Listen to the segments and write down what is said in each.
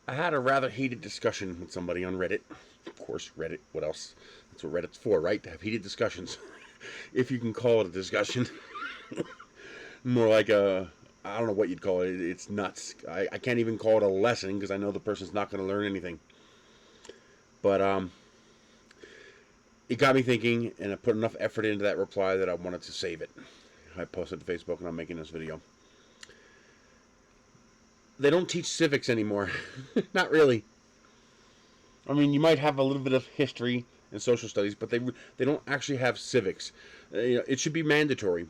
I had a rather heated discussion with somebody on Reddit. Of course, Reddit. What else? That's what Reddit's for, right? To have heated discussions. If you can call it a discussion. More like a, I don't know what you'd call it. It's nuts. I can't even call it a lesson because I know the person's not going to learn anything. But it got me thinking, and I put enough effort into that reply that I wanted to save it. I posted to Facebook, and I'm making this video. They don't teach civics anymore. Not really. I mean, you might have a little bit of history and social studies, but they don't actually have civics. It should be mandatory.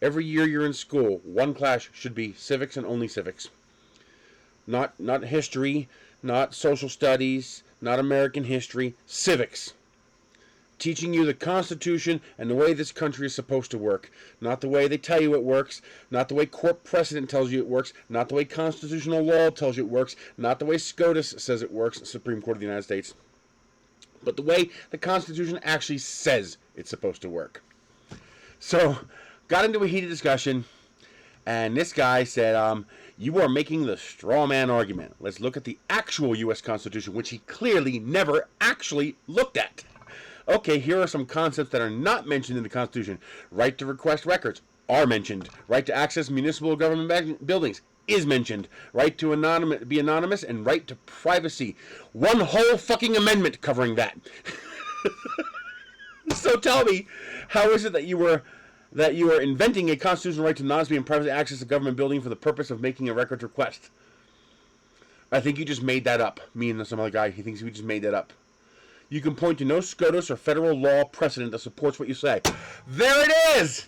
Every year you're in school, one class should be civics and only civics. Not history, not social studies, not American history, civics. Teaching you the Constitution and the way this country is supposed to work. Not the way they tell you it works, not the way court precedent tells you it works, not the way constitutional law tells you it works, not the way SCOTUS says it works, Supreme Court of the United States, but the way the Constitution actually says it's supposed to work. So, got into a heated discussion, and this guy said, you are making the straw man argument. Let's look at the actual U.S. Constitution, which he clearly never actually looked at. Okay, here are some concepts that are not mentioned in the Constitution. Right to request records are mentioned. Right to access municipal government buildings is mentioned. Right to be anonymous and right to privacy. One whole fucking amendment covering that. So tell me, how is it that you are inventing a constitutional right to anonymously and privacy access a government building for the purpose of making a records request? I think you just made that up. Me and some other guy, he thinks we just made that up. You can point to no SCOTUS or federal law precedent that supports what you say. There it is!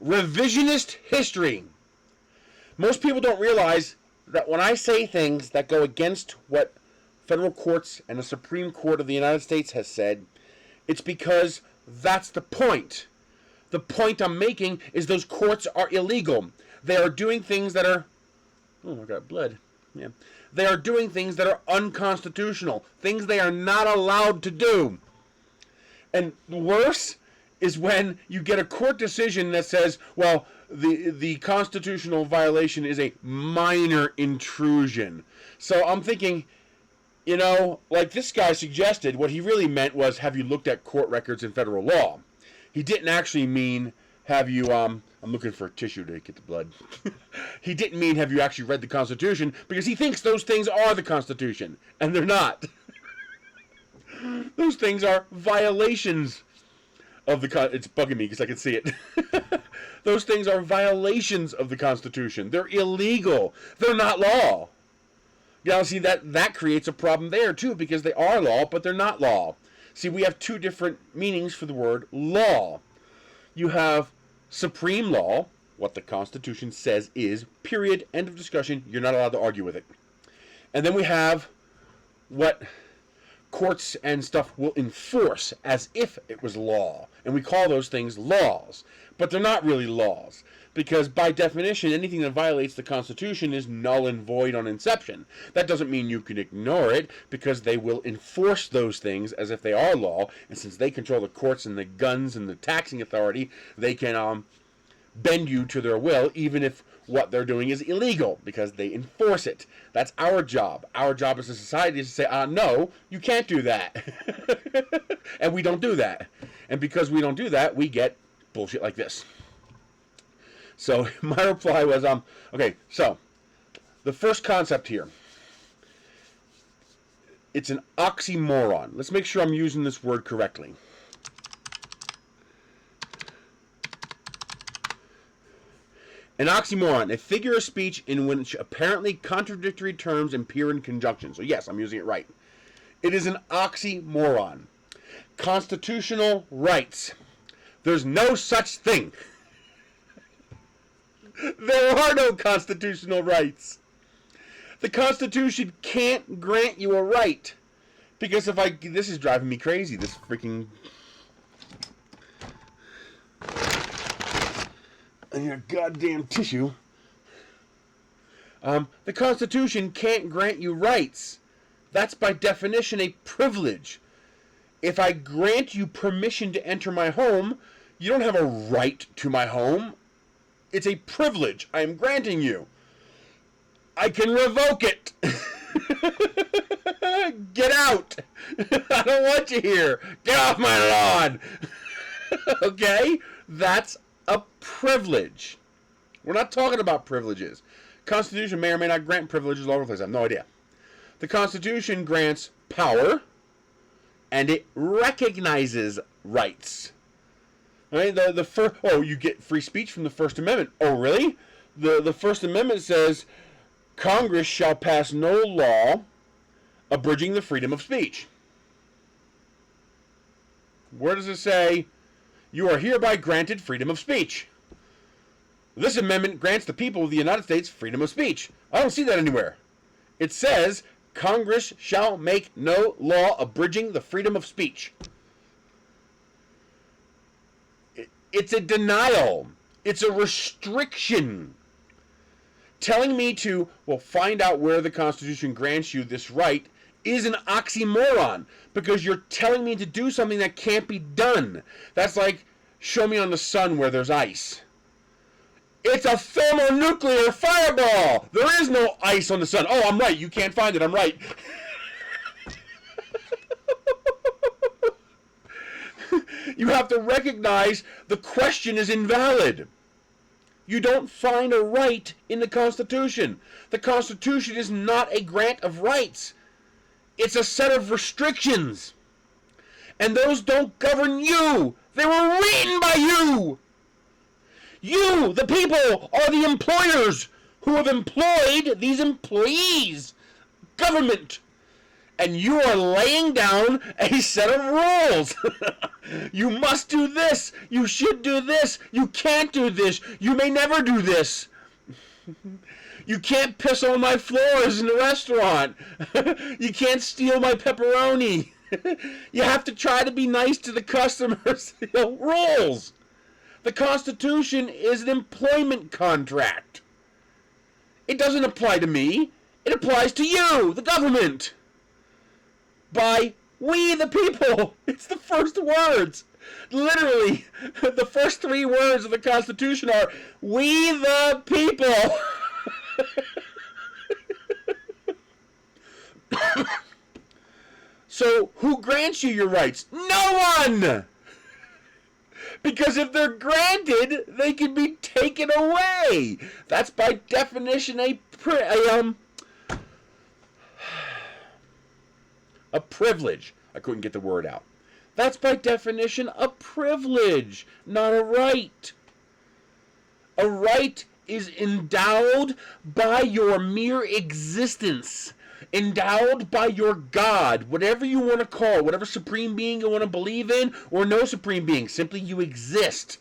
Revisionist history. Most people don't realize that when I say things that go against what federal courts and the Supreme Court of the United States has said, it's because that's the point. The point I'm making is those courts are illegal. They are doing things that are... Oh, I got blood. Yeah. They are doing things that are unconstitutional. Things they are not allowed to do. And worse is when you get a court decision that says, well, the constitutional violation is a minor intrusion. So I'm thinking, like this guy suggested, what he really meant was, have you looked at court records in federal law? He didn't actually mean, have you, I'm looking for a tissue to get the blood. He didn't mean, have you actually read the Constitution? Because he thinks those things are the Constitution. And they're not. Those things are violations of the It's bugging me because I can see it. Those things are violations of the Constitution. They're illegal. They're not law. See, that creates a problem there, too, because they are law, but they're not law. See, we have two different meanings for the word law. You have supreme law, what the Constitution says is, period, end of discussion, you're not allowed to argue with it. And then we have what courts and stuff will enforce as if it was law. And we call those things laws. But they're not really laws. Because by definition, anything that violates the Constitution is null and void on inception. That doesn't mean you can ignore it, because they will enforce those things as if they are law. And since they control the courts and the guns and the taxing authority, they can bend you to their will, even if what they're doing is illegal, because they enforce it. That's our job. Our job as a society is to say, no, you can't do that. And we don't do that. And because we don't do that, we get bullshit like this. So my reply was, okay, so the first concept here, it's an oxymoron. Let's make sure I'm using this word correctly. An oxymoron, a figure of speech in which apparently contradictory terms appear in conjunction. So yes, I'm using it right. It is an oxymoron. Constitutional rights. There's no such thing. There are no constitutional rights. The Constitution can't grant you a right. Because this is driving me crazy, this freaking... And your goddamn tissue. The Constitution can't grant you rights. That's by definition a privilege. If I grant you permission to enter my home, you don't have a right to my home. It's a privilege I am granting you. I can revoke it. Get out! I don't want you here. Get off my lawn. Okay? That's a privilege. We're not talking about privileges. Constitution may or may not grant privileges all over the place. I have no idea. The Constitution grants power, and it recognizes rights. Right? The first. Oh, you get free speech from the First Amendment. Oh, really? The First Amendment says Congress shall pass no law abridging the freedom of speech. Where does it say you are hereby granted freedom of speech? This amendment grants the people of the United States freedom of speech. I don't see that anywhere. It says Congress shall make no law abridging the freedom of speech. It's a denial. It's a restriction. Telling me to, well, find out where the Constitution grants you this right is an oxymoron, because you're telling me to do something that can't be done. That's like, show me on the sun where there's ice. It's a thermonuclear fireball. There is no ice on the sun. Oh, I'm right. You can't find it. I'm right. You have to recognize the question is invalid. You don't find a right in the Constitution. The Constitution is not a grant of rights. It's a set of restrictions. And those don't govern you. They were written by you. You, the people, are the employers who have employed these employees. Government. And you are laying down a set of rules. You must do this. You should do this. You can't do this. You may never do this. You can't piss on my floors in the restaurant. You can't steal my pepperoni. You have to try to be nice to the customers. Rules. The Constitution is an employment contract. It doesn't apply to me. It applies to you, the government. By we the people. It's the first words. Literally, the first three words of the Constitution are, we the people. So, who grants you your rights? No one! Because if they're granted, they can be taken away. That's by definition a privilege. I couldn't get the word out. That's by definition a privilege, not a right. A right is endowed by your mere existence. Endowed by your God, whatever you want to call it, whatever supreme being you want to believe in, or no supreme being. Simply you exist.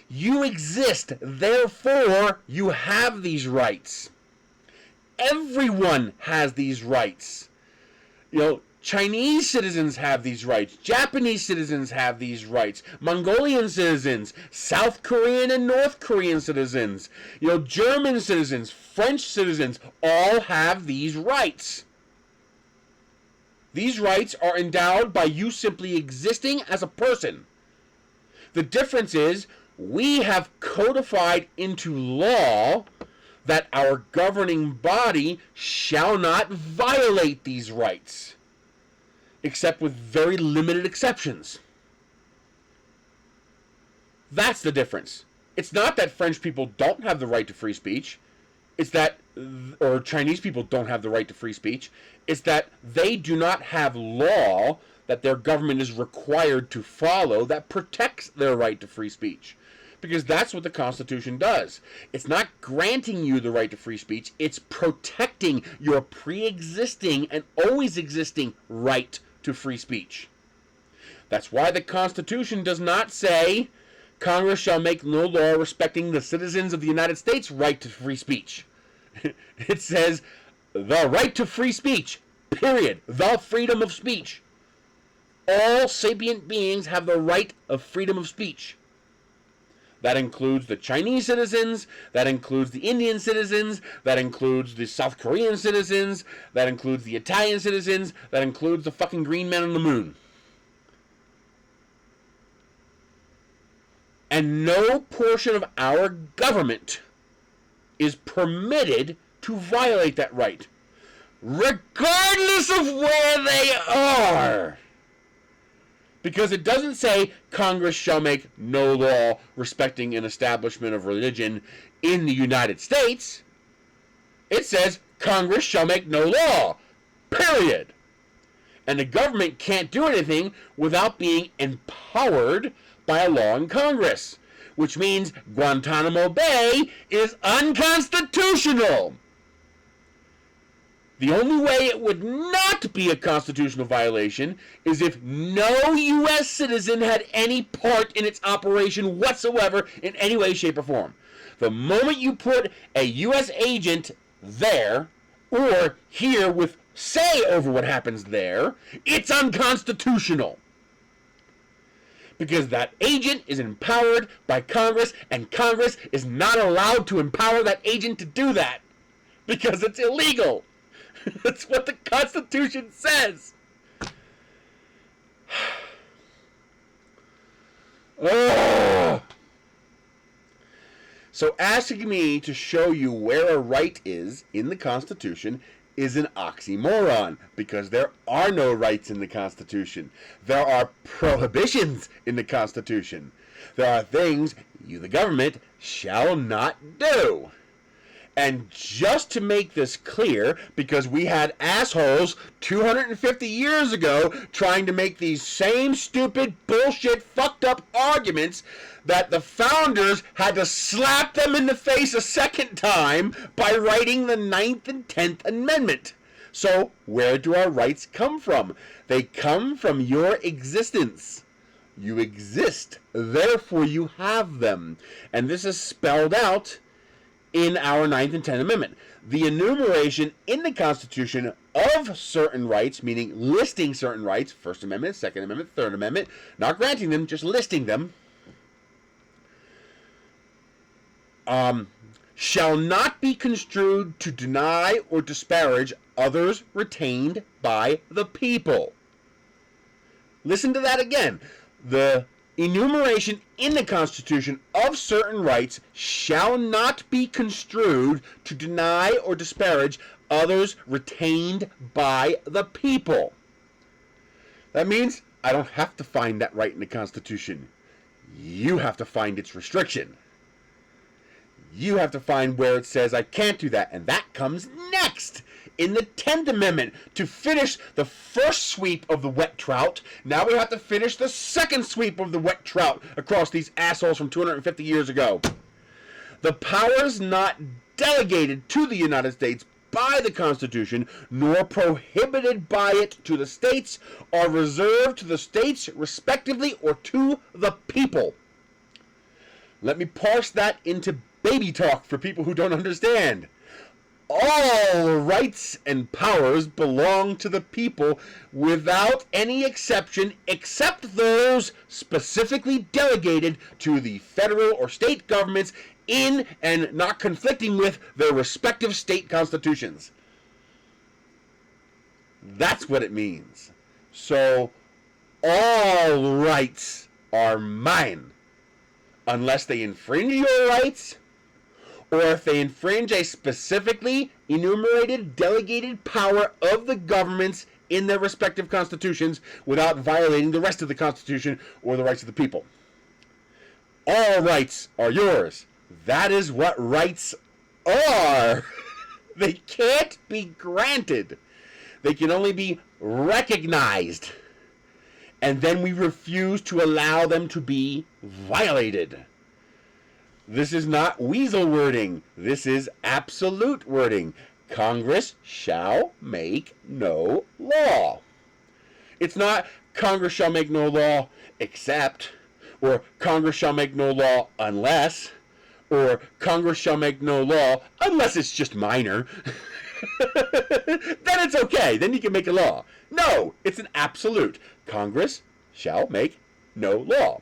You exist, therefore you have these rights. Everyone has these rights. Chinese citizens have these rights. Japanese citizens have these rights. Mongolian citizens, South Korean and North Korean citizens, German citizens, French citizens, all have these rights. These rights are endowed by you simply existing as a person. The difference is we have codified into law that our governing body shall not violate these rights, except with very limited exceptions. That's the difference. It's not that French people don't have the right to free speech. It's that, or Chinese people don't have the right to free speech. It's that they do not have law that their government is required to follow that protects their right to free speech. Because that's what the Constitution does. It's not granting you the right to free speech. It's protecting your pre-existing and always existing right to free speech. That's why the Constitution does not say Congress shall make no law respecting the citizens of the United States' right to free speech. It says the right to free speech, period. The freedom of speech. All sapient beings have the right of freedom of speech. That includes the Chinese citizens, that includes the Indian citizens, that includes the South Korean citizens, that includes the Italian citizens, that includes the fucking green man on the moon. And no portion of our government is permitted to violate that right. regardless of where they are. Because it doesn't say Congress shall make no law respecting an establishment of religion in the United States. It says Congress shall make no law, period. And the government can't do anything without being empowered by a law in Congress, which means Guantanamo Bay is unconstitutional. The only way it would not be a constitutional violation is if no U.S. citizen had any part in its operation whatsoever in any way, shape, or form. The moment you put a U.S. agent there, or here with say over what happens there, it's unconstitutional. Because that agent is empowered by Congress, and Congress is not allowed to empower that agent to do that. Because it's illegal. That's what the Constitution says. Oh. So asking me to show you where a right is in the Constitution is an oxymoron, because there are no rights in the Constitution. There are prohibitions in the Constitution. There are things you, the government, shall not do. And just to make this clear, because we had assholes 250 years ago trying to make these same stupid, bullshit, fucked up arguments, that the founders had to slap them in the face a second time by writing the 9th and 10th Amendment. So, where do our rights come from? They come from your existence. You exist, therefore you have them. And this is spelled out in our 9th and 10th Amendment. The enumeration in the Constitution of certain rights, meaning listing certain rights, First Amendment, Second Amendment, Third Amendment, not granting them, just listing them, shall not be construed to deny or disparage others retained by the people. Listen to that again. The enumeration in the Constitution of certain rights shall not be construed to deny or disparage others retained by the people. That means I don't have to find that right in the Constitution. You have to find its restriction. You have to find where it says I can't do that, and that comes next. In the 10th Amendment, to finish the first sweep of the wet trout, now we have to finish the second sweep of the wet trout across these assholes from 250 years ago. The powers not delegated to the United States by the Constitution, nor prohibited by it to the states, are reserved to the states respectively or to the people. Let me parse that into baby talk for people who don't understand. All rights and powers belong to the people without any exception, except those specifically delegated to the federal or state governments in and not conflicting with their respective state constitutions. That's what it means. So, all rights are mine, unless they infringe your rights, or if they infringe a specifically enumerated, delegated power of the governments in their respective constitutions without violating the rest of the Constitution or the rights of the people. All rights are yours. That is what rights are. They can't be granted. They can only be recognized. And then we refuse to allow them to be violated. This is not weasel wording. This is absolute wording. Congress shall make no law. It's not Congress shall make no law except, or Congress shall make no law unless, or Congress shall make no law unless it's just minor. Then it's okay. Then you can make a law. No, it's an absolute. Congress shall make no law.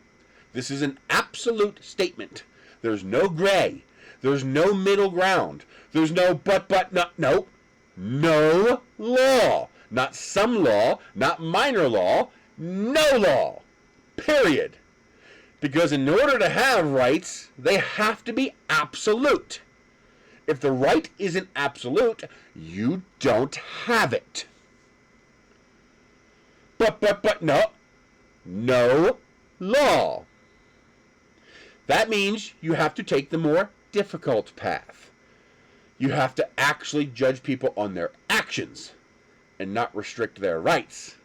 This is an absolute statement. There's no gray. There's no middle ground. There's no no. No law. Not some law, not minor law, no law. Period. Because in order to have rights, they have to be absolute. If the right isn't absolute, you don't have it. But, no law. That means you have to take the more difficult path. You have to actually judge people on their actions and not restrict their rights.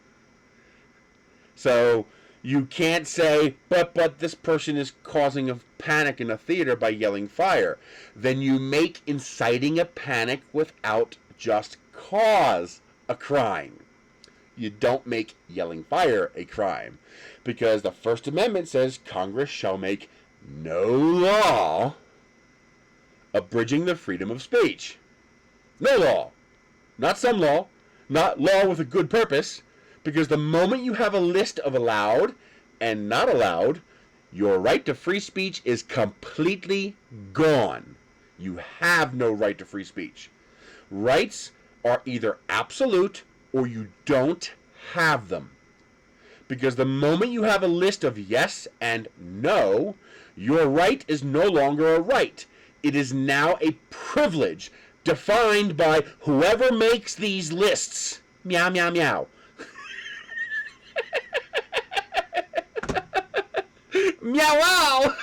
So you can't say, but this person is causing a panic in a theater by yelling fire. Then you make inciting a panic without just cause a crime. You don't make yelling fire a crime, because the First Amendment says Congress shall make no law abridging the freedom of speech. No law. Not some law. Not law with a good purpose. Because the moment you have a list of allowed and not allowed, your right to free speech is completely gone. You have no right to free speech. Rights are either absolute or you don't have them. Because the moment you have a list of yes and no, your right is no longer a right. It is now a privilege defined by whoever makes these lists. Meow, meow, meow. Meow, wow.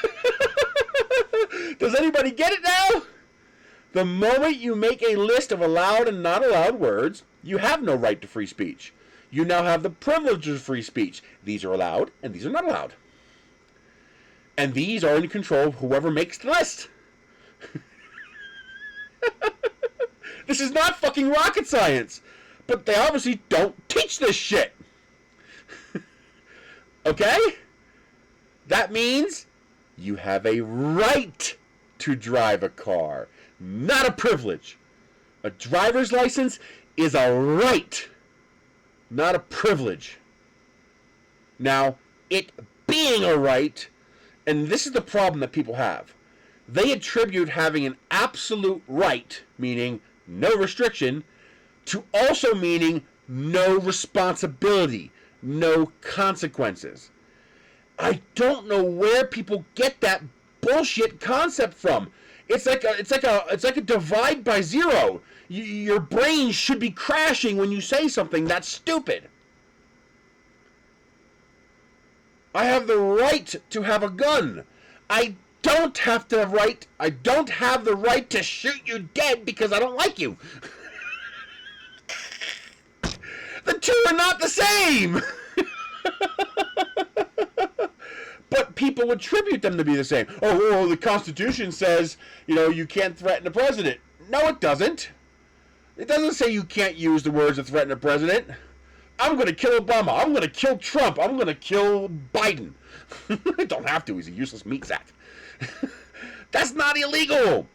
Does anybody get it now? The moment you make a list of allowed and not allowed words, you have no right to free speech. You now have the privilege of free speech. These are allowed and these are not allowed. And these are in control of whoever makes the list. This is not fucking rocket science. But they obviously don't teach this shit. Okay? That means you have a right to drive a car, not a privilege. A driver's license is a right, not a privilege. Now, it being a right, and this is the problem that people have, they attribute having an absolute right, meaning no restriction, to also meaning no responsibility, no consequences. I don't know where people get that bullshit concept from. It's like a divide by zero. Your brain should be crashing when you say something that's stupid. I have the right to have a gun. I don't have the right to shoot you dead because I don't like you. The two are not the same. But people attribute them to be the same. Oh, the Constitution says, you can't threaten the president. No, it doesn't. It doesn't say you can't use the words to threaten the president. I'm going to kill Obama. I'm going to kill Trump. I'm going to kill Biden. I don't have to. He's a useless meat sack. That's not illegal.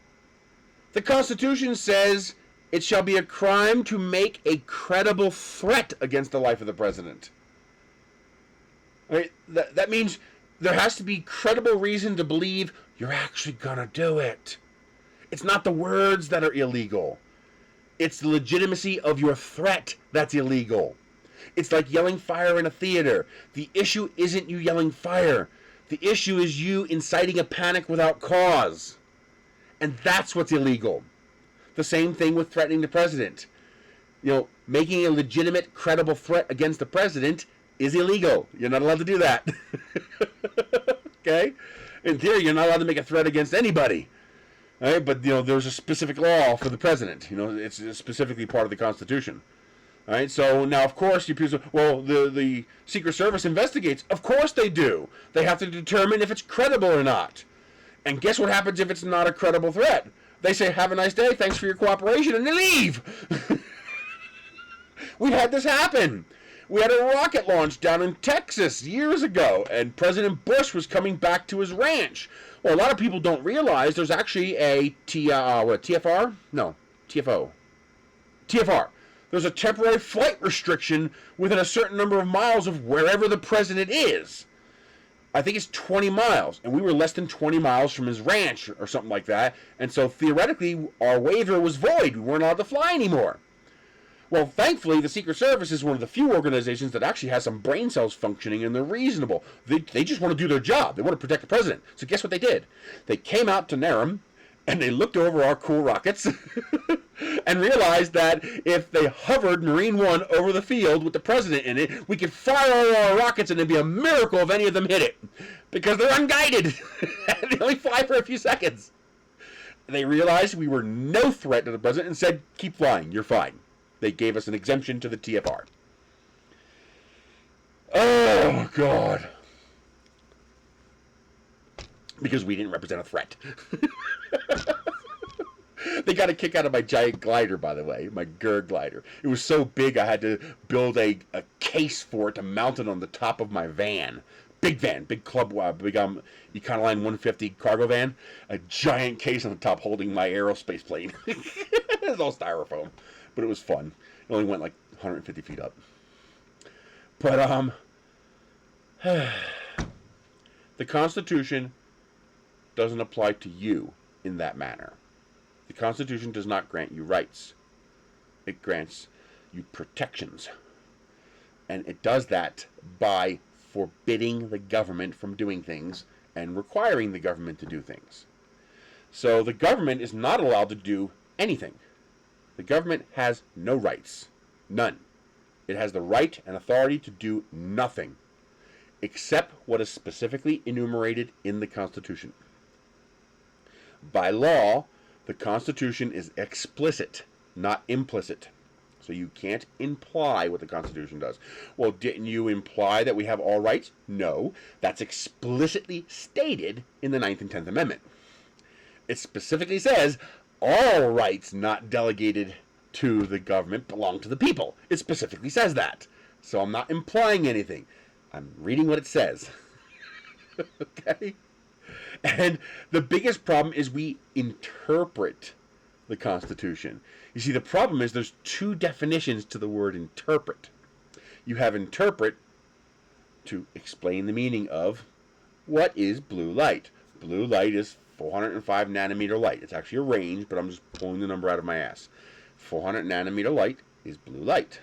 The Constitution says it shall be a crime to make a credible threat against the life of the president. Right? That means there has to be credible reason to believe you're actually going to do it. It's not the words that are illegal. It's the legitimacy of your threat that's illegal. It's like yelling fire in a theater. The issue isn't you yelling fire. The issue is you inciting a panic without cause. And that's what's illegal. The same thing with threatening the president. Making a legitimate, credible threat against the president is illegal. You're not allowed to do that. Okay? In theory, you're not allowed to make a threat against anybody. All right? But, there's a specific law for the president. It's specifically part of the Constitution. All right? So, now, of course, the Secret Service investigates. Of course they do. They have to determine if it's credible or not. And guess what happens if it's not a credible threat? They say, have a nice day, thanks for your cooperation, and they leave. We've had this happen. We had a rocket launch down in Texas years ago, and President Bush was coming back to his ranch. Well, a lot of people don't realize there's actually a TFR? No, TFO. TFR. There's a temporary flight restriction within a certain number of miles of wherever the president is. I think it's 20 miles, and we were less than 20 miles from his ranch or something like that, and so theoretically our waiver was void. We weren't allowed to fly anymore. Well, thankfully, the Secret Service is one of the few organizations that actually has some brain cells functioning, and they're reasonable. They just want to do their job. They want to protect the president. So guess what they did? They came out to Narum, And they looked over our cool rockets and realized that if they hovered Marine One over the field with the president in it, we could fire all our rockets and it'd be a miracle if any of them hit it. Because they're unguided. They only fly for a few seconds. They realized we were no threat to the president and said, keep flying, you're fine. They gave us an exemption to the TFR. Oh, God. Because we didn't represent a threat. They got a kick out of my giant glider, by the way, my GER glider. It was so big I had to build a case for it to mount it on the top of my van. Big van, big club, big Econoline 150 cargo van. A giant case on the top holding my aerospace plane. It was all styrofoam, but it was fun. It only went like 150 feet up. But, the Constitution doesn't apply to you in that manner. The Constitution does not grant you rights. It grants you protections. And it does that by forbidding the government from doing things and requiring the government to do things. So the government is not allowed to do anything. The government has no rights. None. It has the right and authority to do nothing except what is specifically enumerated in the Constitution. By law, the Constitution is explicit, not implicit. So you can't imply what the Constitution does. Well, didn't you imply that we have all rights? No, that's explicitly stated in the 9th and 10th Amendment. It specifically says all rights not delegated to the government belong to the people. It specifically says that. So I'm not implying anything. I'm reading what it says. Okay? And the biggest problem is we interpret the Constitution. You see, the problem is there's two definitions to the word interpret. You have interpret to explain the meaning of what is blue light. Blue light is 405 nanometer light. It's actually a range, but I'm just pulling the number out of my ass. 400 nanometer light is blue light.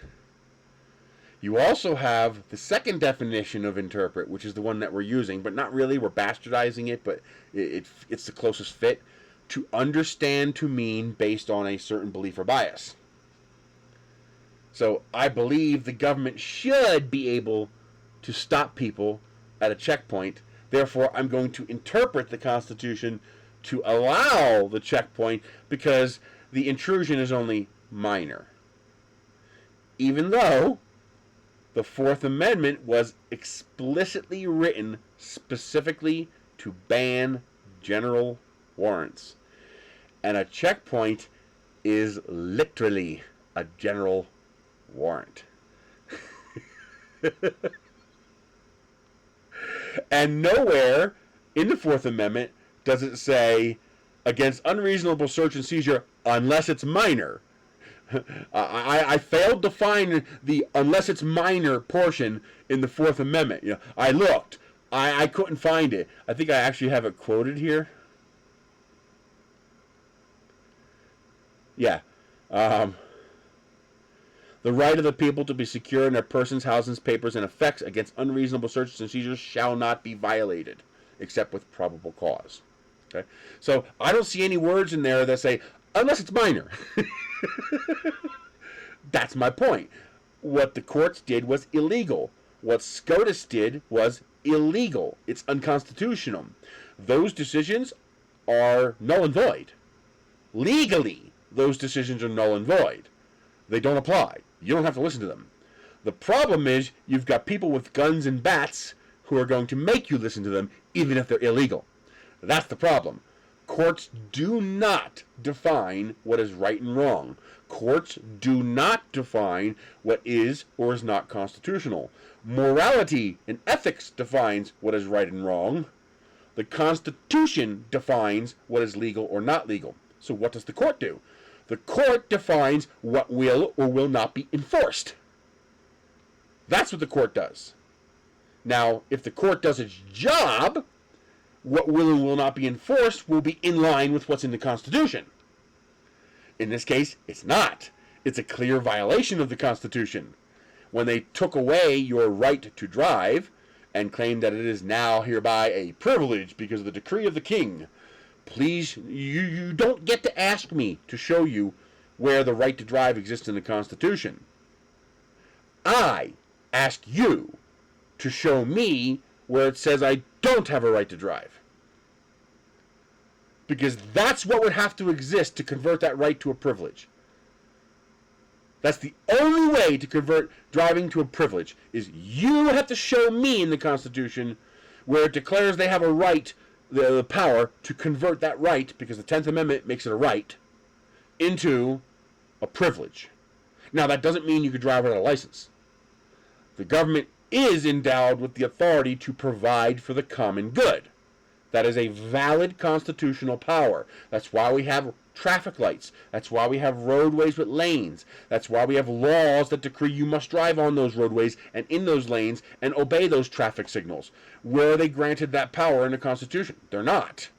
You also have the second definition of interpret, which is the one that we're using, but not really. We're bastardizing it, but it's the closest fit. To understand to mean based on a certain belief or bias. So I believe the government should be able to stop people at a checkpoint. Therefore, I'm going to interpret the Constitution to allow the checkpoint because the intrusion is only minor. Even though the Fourth Amendment was explicitly written specifically to ban general warrants. And a checkpoint is literally a general warrant. And nowhere in the Fourth Amendment does it say against unreasonable search and seizure unless it's minor. I failed to find the unless it's minor portion in the Fourth Amendment. You know, I looked. I couldn't find it. I think I actually have it quoted here. Yeah. The right of the people to be secure in their persons, houses, papers, and effects against unreasonable searches and seizures shall not be violated, except with probable cause. Okay? So I don't see any words in there that say, unless it's minor. That's my point. What the courts did was illegal. What SCOTUS did was illegal. It's unconstitutional. Those decisions are null and void. Legally, those decisions are null and void. They don't apply. You don't have to listen to them. The problem is you've got people with guns and bats who are going to make you listen to them even if they're illegal. That's the problem. Courts do not define what is right and wrong. Courts do not define what is or is not constitutional. Morality and ethics defines what is right and wrong. The Constitution defines what is legal or not legal. So what does the court do? The court defines what will or will not be enforced. That's what the court does. Now, if the court does its job, what will and will not be enforced will be in line with what's in the Constitution. In this case, it's not. It's a clear violation of the Constitution. When they took away your right to drive and claimed that it is now hereby a privilege because of the decree of the king, Please, you don't get to ask me to show you where the right to drive exists in the Constitution. I ask you to show me where it says I don't have a right to drive. Because that's what would have to exist to convert that right to a privilege. That's the only way to convert driving to a privilege, is you would have to show me in the Constitution where it declares they have a right, the power to convert that right, because the 10th Amendment makes it a right, into a privilege. Now, that doesn't mean you could drive without a license. The government is endowed with the authority to provide for the common good. That is a valid constitutional power. That's why we have traffic lights. That's why we have roadways with lanes. That's why we have laws that decree you must drive on those roadways and in those lanes and obey those traffic signals. Where are they granted that power in the Constitution? They're not.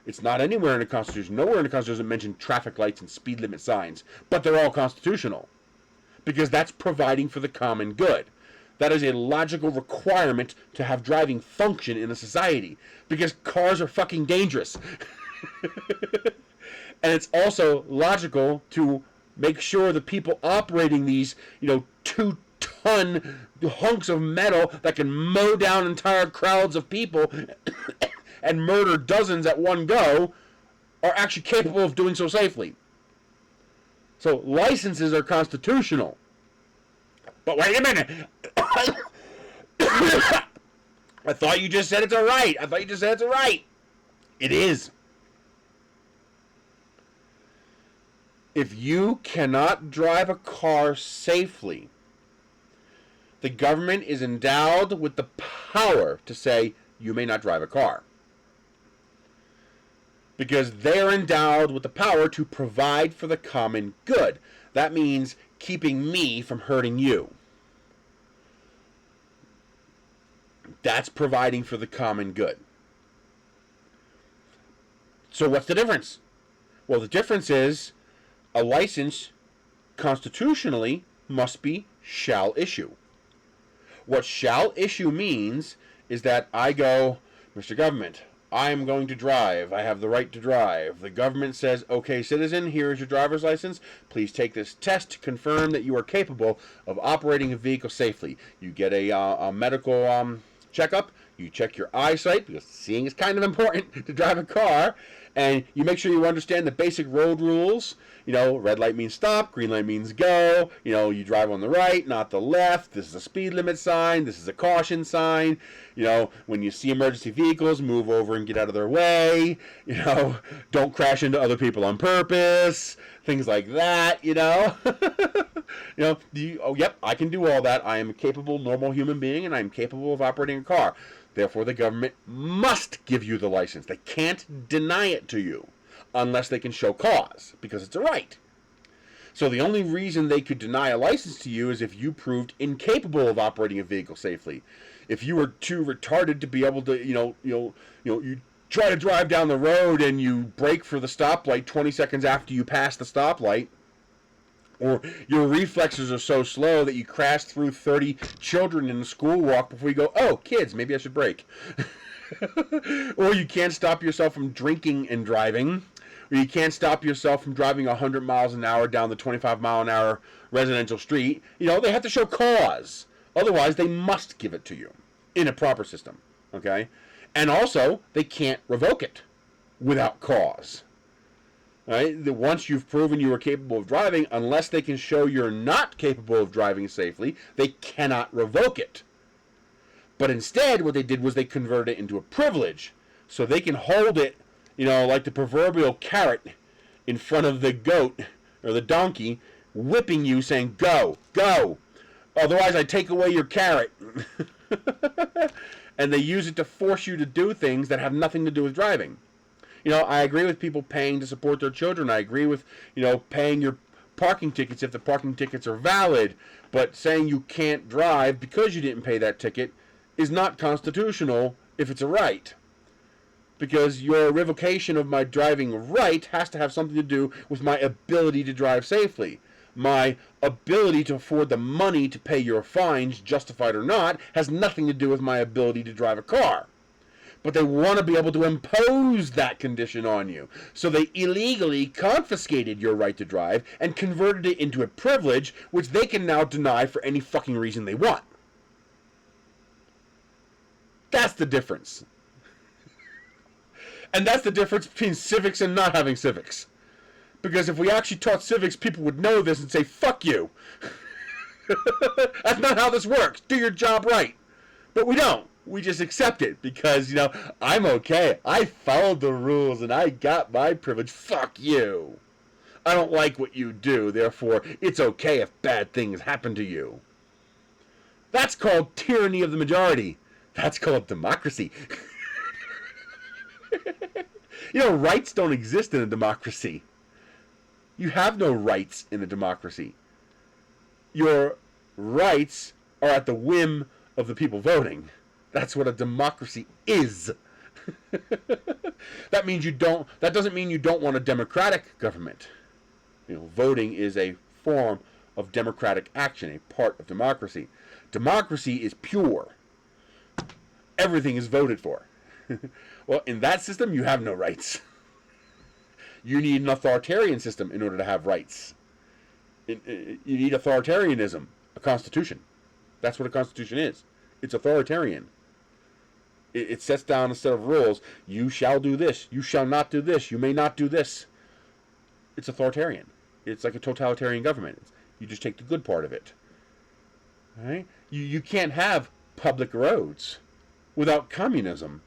It's not anywhere in the Constitution. Nowhere in the Constitution doesn't mention traffic lights and speed limit signs. But they're all constitutional. Because that's providing for the common good. That is a logical requirement to have driving function in a society. Because cars are fucking dangerous. And it's also logical to make sure the people operating these, 2-ton hunks of metal that can mow down entire crowds of people and murder dozens at one go are actually capable of doing so safely. So licenses are constitutional. But wait a minute. I thought you just said it's a right. It is. If you cannot drive a car safely, the government is endowed with the power to say you may not drive a car. Because they're endowed with the power to provide for the common good. That means keeping me from hurting you. That's providing for the common good. So what's the difference? Well, the difference is a license constitutionally must be shall issue. What shall issue means is that I go, Mr. Government, I am going to drive. I have the right to drive. The government says, okay, citizen, here is your driver's license. Please take this test to confirm that you are capable of operating a vehicle safely. You get a medical checkup. You check your eyesight, because seeing is kind of important to drive a car. And you make sure you understand the basic road rules. Red light means stop, green light means go. You drive on the right, not the left. This is a speed limit sign. This is a caution sign. When you see emergency vehicles, move over and get out of their way. Don't crash into other people on purpose. Things like that, oh, yep, I can do all that. I am a capable, normal human being, and I am capable of operating a car. Therefore, the government must give you the license. They can't deny it to you unless they can show cause, because it's a right. So the only reason they could deny a license to you is if you proved incapable of operating a vehicle safely. If you were too retarded to be able to, you try to drive down the road and you brake for the stoplight 20 seconds after you pass the stoplight, or your reflexes are so slow that you crash through 30 children in the school walk before you go, oh, kids, maybe I should brake. Or you can't stop yourself from drinking and driving. Or you can't stop yourself from driving 100 miles an hour down the 25-mile-an-hour residential street. They have to show cause. Otherwise, they must give it to you in a proper system. Okay? And also, they can't revoke it without cause. Right? Once you've proven you are capable of driving, unless they can show you're not capable of driving safely, they cannot revoke it. But instead, what they did was they converted it into a privilege. So they can hold it, like the proverbial carrot in front of the goat or the donkey, whipping you, saying, go, go. Otherwise, I take away your carrot. And they use it to force you to do things that have nothing to do with driving. I agree with people paying to support their children. I agree with, paying your parking tickets if the parking tickets are valid. But saying you can't drive because you didn't pay that ticket is not constitutional if it's a right. Because your revocation of my driving right has to have something to do with my ability to drive safely. My ability to afford the money to pay your fines, justified or not, has nothing to do with my ability to drive a car. but they want to be able to impose that condition on you. So they illegally confiscated your right to drive and converted it into a privilege which they can now deny for any fucking reason they want. That's the difference. And that's the difference between civics and not having civics. Because if we actually taught civics, people would know this and say, fuck you. That's not how this works. Do your job right. But we don't. We just accept it because, you know, I'm okay. I followed the rules and I got my privilege. Fuck you. I don't like what you do, therefore it's okay if bad things happen to you. That's called tyranny of the majority. That's called democracy. You know, rights don't exist in a democracy. You have no rights in a democracy. Your rights are at the whim of the people voting. That's what a democracy is. That doesn't mean you don't want a democratic government. You know, voting is a form of democratic action, a part of democracy. Democracy is pure. Everything is voted for. Well, in that system, you have no rights. You need an authoritarian system in order to have rights. You need authoritarianism, a constitution. That's what a constitution is. It's authoritarian. It sets down a set of rules. You shall do this. You shall not do this. You may not do this. It's authoritarian. It's like a totalitarian government. You just take the good part of it. Right? You can't have public roads without communism.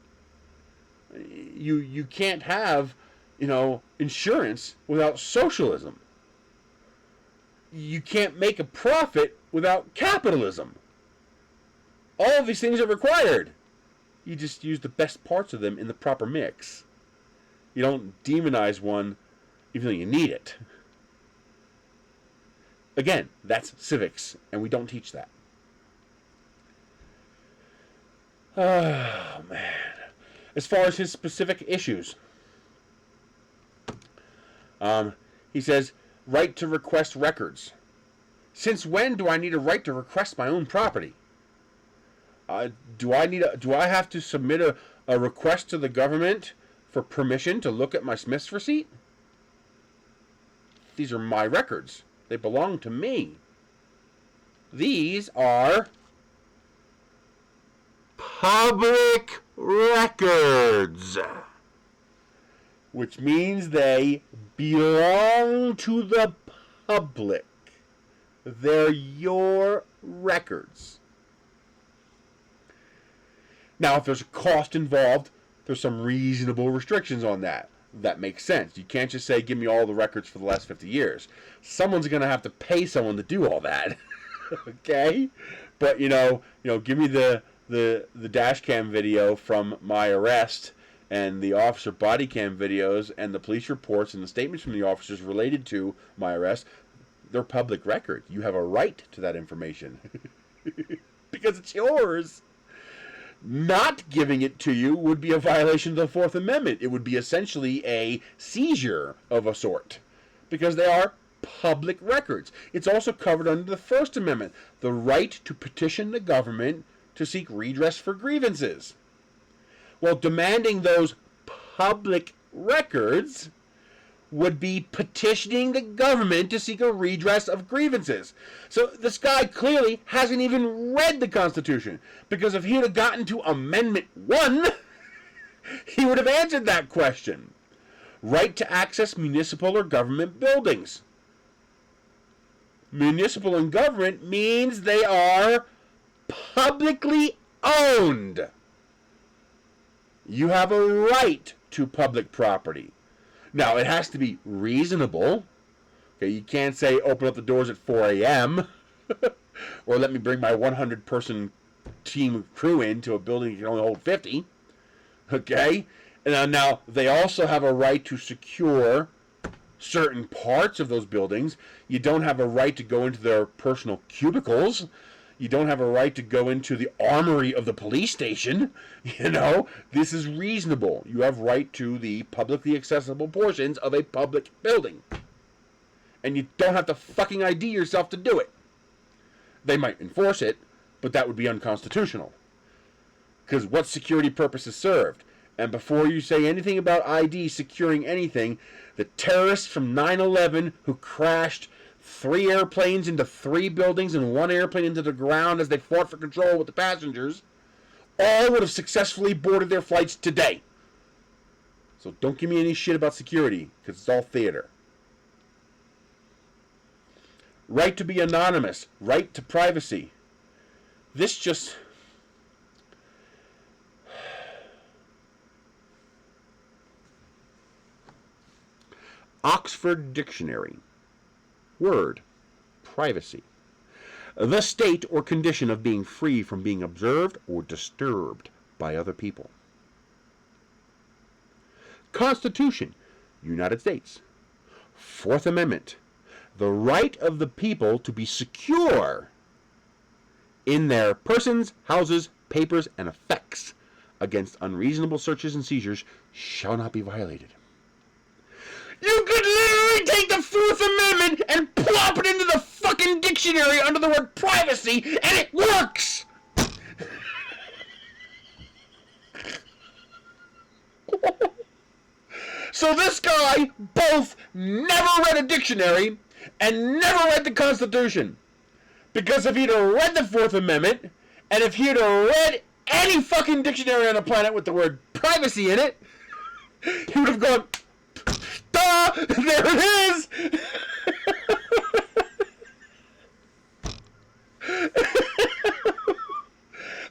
You can't have, you know, insurance without socialism. You can't make a profit without capitalism. All of these things are required. You just use the best parts of them in the proper mix. You don't demonize one even though you need it. Again, that's civics, and we don't teach that. Oh, man. As far as his specific issues, he says, right to request records. Since when do I need a right to request my own property? Do I have to submit a request to the government for permission to look at my Smith's receipt? These are my records. They belong to me. These are public records, which means they belong to the public. They're your records. Now, if there's a cost involved, there's some reasonable restrictions on that. That makes sense. You can't just say, give me all the records for the last 50 years. Someone's going to have to pay someone to do all that. Okay? But, you know, give me the dash cam video from my arrest and the officer body cam videos and the police reports and the statements from the officers related to my arrest. They're public record. You have a right to that information. Because it's yours. Not giving it to you would be a violation of the Fourth Amendment. It would be essentially a seizure of a sort, because they are public records. It's also covered under the First Amendment, the right to petition the government to seek redress for grievances. Well, demanding those public records would be petitioning the government to seek a redress of grievances. So this guy clearly hasn't even read the Constitution, because if he would have gotten to Amendment 1, he would have answered that question. Right to access municipal or government buildings. Municipal and government means they are publicly owned. You have a right to public property. Now, it has to be reasonable. Okay, you can't say open up the doors at 4 a.m. or let me bring my 100-person team crew into a building that can only hold 50. Okay? And now, they also have a right to secure certain parts of those buildings. You don't have a right to go into their personal cubicles. You don't have a right to go into the armory of the police station. You know, this is reasonable. You have right to the publicly accessible portions of a public building. And you don't have to fucking ID yourself to do it. They might enforce it, but that would be unconstitutional. Because what security purpose is served? And before you say anything about ID securing anything, the terrorists from 9/11 who crashed 3 airplanes into 3 buildings and 1 airplane into the ground as they fought for control with the passengers, all would have successfully boarded their flights today. So don't give me any shit about security, because it's all theater. Right to be anonymous. Right to privacy. This just... Oxford Dictionary. Word. Privacy. The state or condition of being free from being observed or disturbed by other people. Constitution. United States. Fourth Amendment. The right of the people to be secure in their persons, houses, papers, and effects against unreasonable searches and seizures shall not be violated. You could literally take the Fourth Amendment and plop it into the fucking dictionary under the word privacy, and it works! So this guy both never read a dictionary and never read the Constitution. Because if he'd have read the Fourth Amendment, and if he'd have read any fucking dictionary on the planet with the word privacy in it, he would have gone, duh, there it is!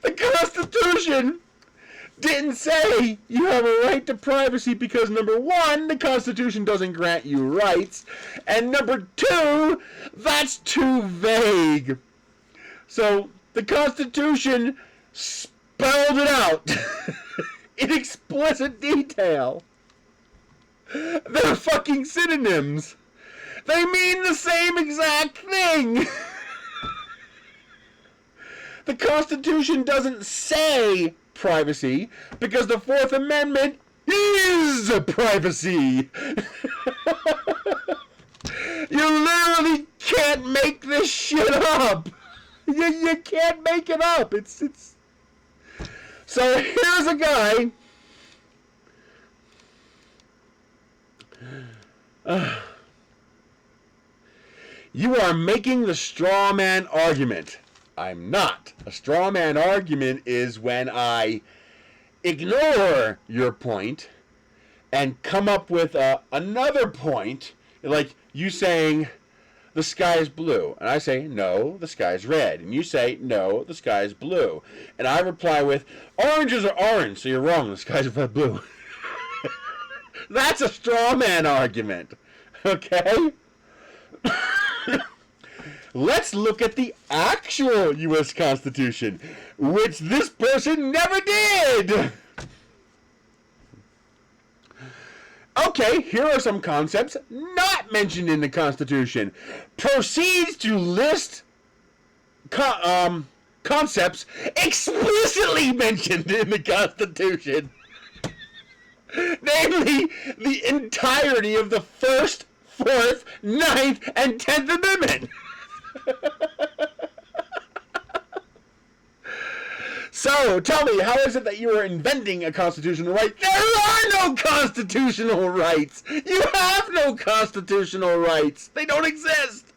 The Constitution didn't say you have a right to privacy because, number 1, the Constitution doesn't grant you rights, and number 2, that's too vague. So the Constitution spelled it out in explicit detail. They're fucking synonyms. They mean the same exact thing. The Constitution doesn't say privacy because the Fourth Amendment is privacy. You literally can't make this shit up. You can't make it up. It's. So here's a guy. You are making the straw man argument. I'm not. A straw man argument is when I ignore your point and come up with another point, like you saying the sky is blue, and I say no, the sky is red, and you say no, the sky is blue, and I reply with oranges are orange, so you're wrong, the sky is blue. That's a straw man argument, okay? Let's look at the actual U.S. Constitution, which this person never did. Okay, here are some concepts not mentioned in the Constitution. Proceeds to list concepts explicitly mentioned in the Constitution. Namely, the entirety of the First, Fourth, Ninth, and 10th Amendment. So, tell me, how is it that you are inventing a constitutional right? There are no constitutional rights! You have no constitutional rights! They don't exist!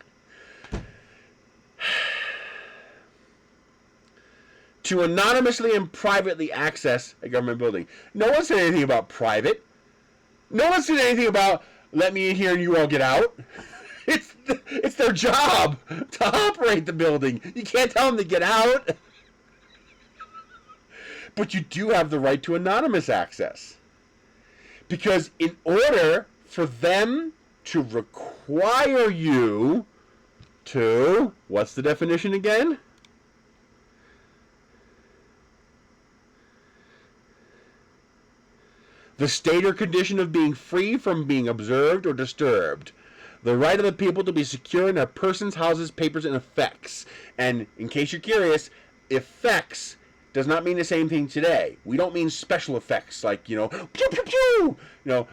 To anonymously and privately access a government building. No one said anything about private. No one said anything about, let me in here and you all get out. It's their job to operate the building. You can't tell them to get out. But you do have the right to anonymous access. Because in order for them to require you to, what's the definition again? The state or condition of being free from being observed or disturbed. The right of the people to be secure in their persons, houses, papers, and effects. And in case you're curious, effects does not mean the same thing today. We don't mean special effects like, pew, pew, pew.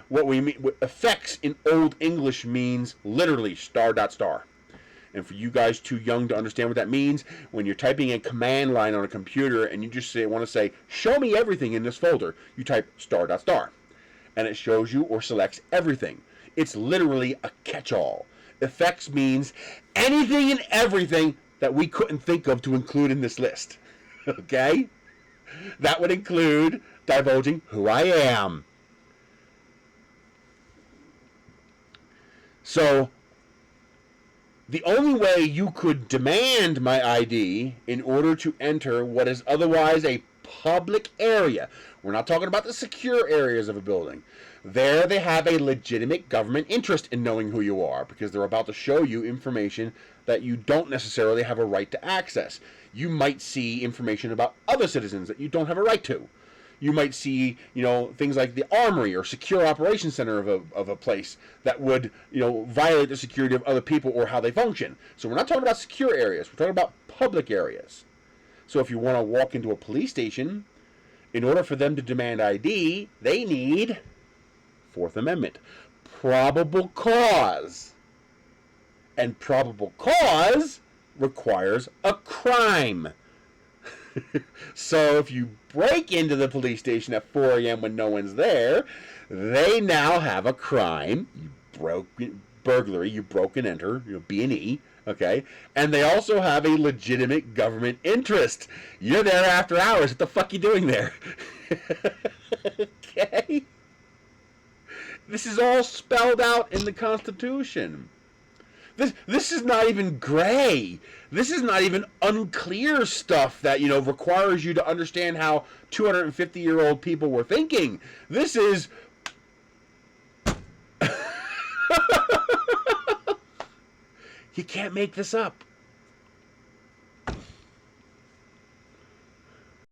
What we mean, effects in Old English means literally star dot star. And for you guys too young to understand what that means, when you're typing a command line on a computer and you just want to say, show me everything in this folder, you type star dot star. And it shows you or selects everything. It's literally a catch-all. Effects means anything and everything that we couldn't think of to include in this list. Okay? That would include divulging who I am. So, the only way you could demand my ID in order to enter what is otherwise a public area, we're not talking about the secure areas of a building. There they have a legitimate government interest in knowing who you are because they're about to show you information that you don't necessarily have a right to access. You might see information about other citizens that you don't have a right to. You might see, things like the armory or secure operations center of a place that would, violate the security of other people or how they function. So we're not talking about secure areas. We're talking about public areas. So if you want to walk into a police station, in order for them to demand ID, they need Fourth Amendment, probable cause. And probable cause requires a crime. So if you break into the police station at 4 a.m. when no one's there, they now have a crime. Burglary, you broke and enter, B&E, okay? And they also have a legitimate government interest. You're there after hours. What the fuck are you doing there? Okay? This is all spelled out in the Constitution. This is not even gray. This is not even unclear stuff that, requires you to understand how 250-year-old people were thinking. This is... You can't make this up.